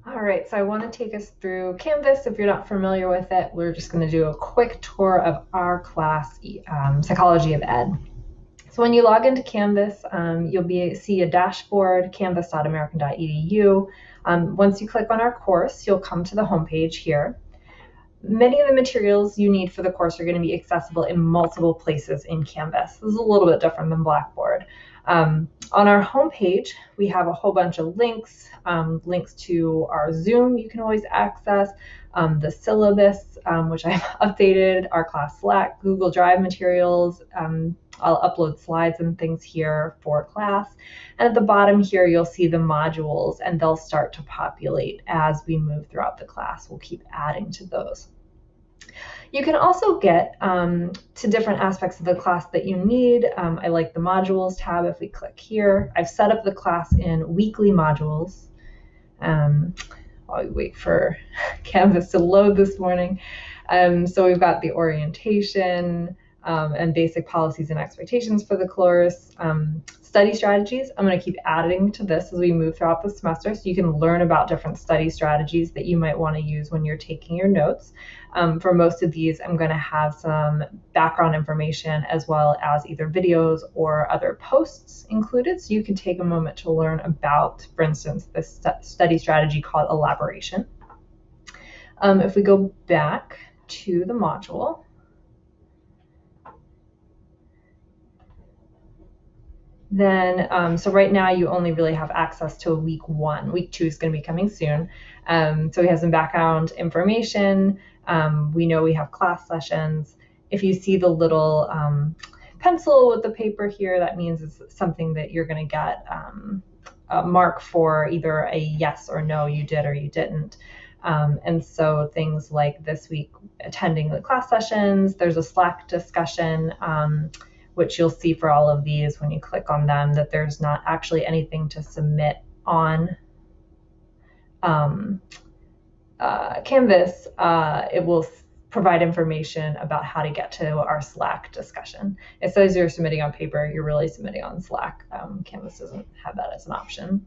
All right, so I want to take us through Canvas. If you're not familiar with it, we're just going to do a quick tour of our class, Psychology of Ed. So when you log into Canvas, you'll see a dashboard, canvas.american.edu. Once you click on our course, you'll come to the homepage here. Many of the materials you need for the course are going to be accessible in multiple places in Canvas. This is a little bit different than Blackboard. On our homepage, we have a whole bunch of links, links to our Zoom you can always access, the syllabus, which I've updated, our class Slack, Google Drive materials. I'll upload slides and things here for class. And at the bottom here, you'll see the modules, and they'll start to populate as we move throughout the class. We'll keep adding to those. You can also get to different aspects of the class that you need. I like the modules tab. If we click here, I've set up the class in weekly modules. While we wait for Canvas to load this morning. So we've got the orientation and basic policies and expectations for the course. Study strategies, I'm going to keep adding to this as we move throughout the semester so you can learn about different study strategies that you might want to use when you're taking your notes. For most of these, I'm going to have some background information as well as either videos or other posts included, so you can take a moment to learn about, for instance, this study strategy called elaboration. If we go back to the module, then so right now you only really have access to week 1. Week 2 is going to be coming soon. So we have some background information. We know we have class sessions. If you see the little pencil with the paper here, that means it's something that you're going to get a mark for, either a yes or no, you did or you didn't. And so things like this week, attending the class sessions, there's a Slack discussion, which you'll see for all of these when you click on them, that there's not actually anything to submit on Canvas. It will provide information about how to get to our Slack discussion. It says you're submitting on paper, you're really submitting on Slack. Canvas doesn't have that as an option.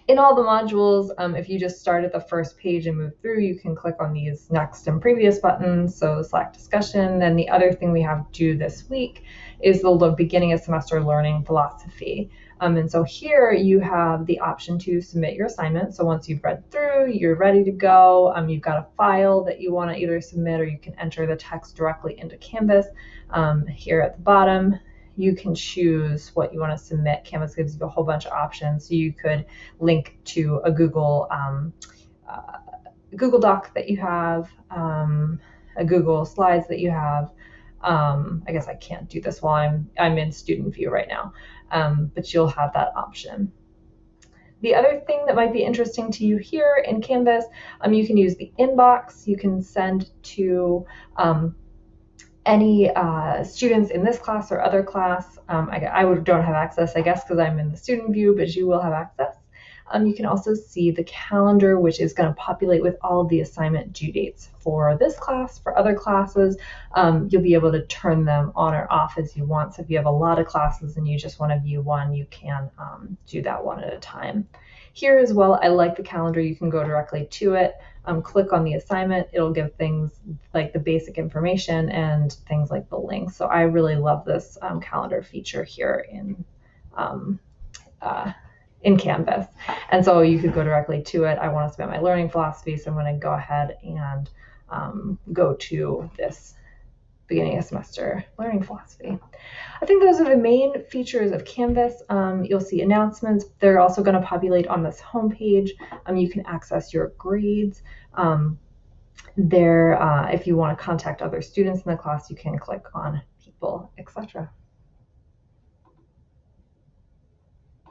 In all the modules, if you just start at the first page and move through, you can click on these next and previous buttons. So the Slack discussion. Then the other thing we have due this week is the beginning of semester learning philosophy. And so here you have the option to submit your assignment. So once you've read through, you're ready to go. You've got a file that you want to either submit, or you can enter the text directly into Canvas. Here at the bottom, you can choose what you want to submit. Canvas gives you a whole bunch of options. So you could link to a Google Doc that you have, a Google Slides that you have. I guess I can't do this while I'm in student view right now, but you'll have that option. The other thing that might be interesting to you here in Canvas, you can use the inbox. You can send to any students in this class or other class. I don't have access, I guess, because I'm in the student view, but you will have access. You can also see the calendar, which is going to populate with all of the assignment due dates for this class. For other classes, you'll be able to turn them on or off as you want. So if you have a lot of classes and you just want to view one, you can do that one at a time. Here as well, I like the calendar. You can go directly to it. Click on the assignment. It'll give things like the basic information and things like the links. So I really love this calendar feature here in Canvas. And so you could go directly to it. I want to submit my learning philosophy, so I'm going to go ahead and go to this beginning of semester learning philosophy. I think those are the main features of Canvas. You'll see announcements. They're also going to populate on this homepage. You can access your grades. If you want to contact other students in the class, you can click on people, etc.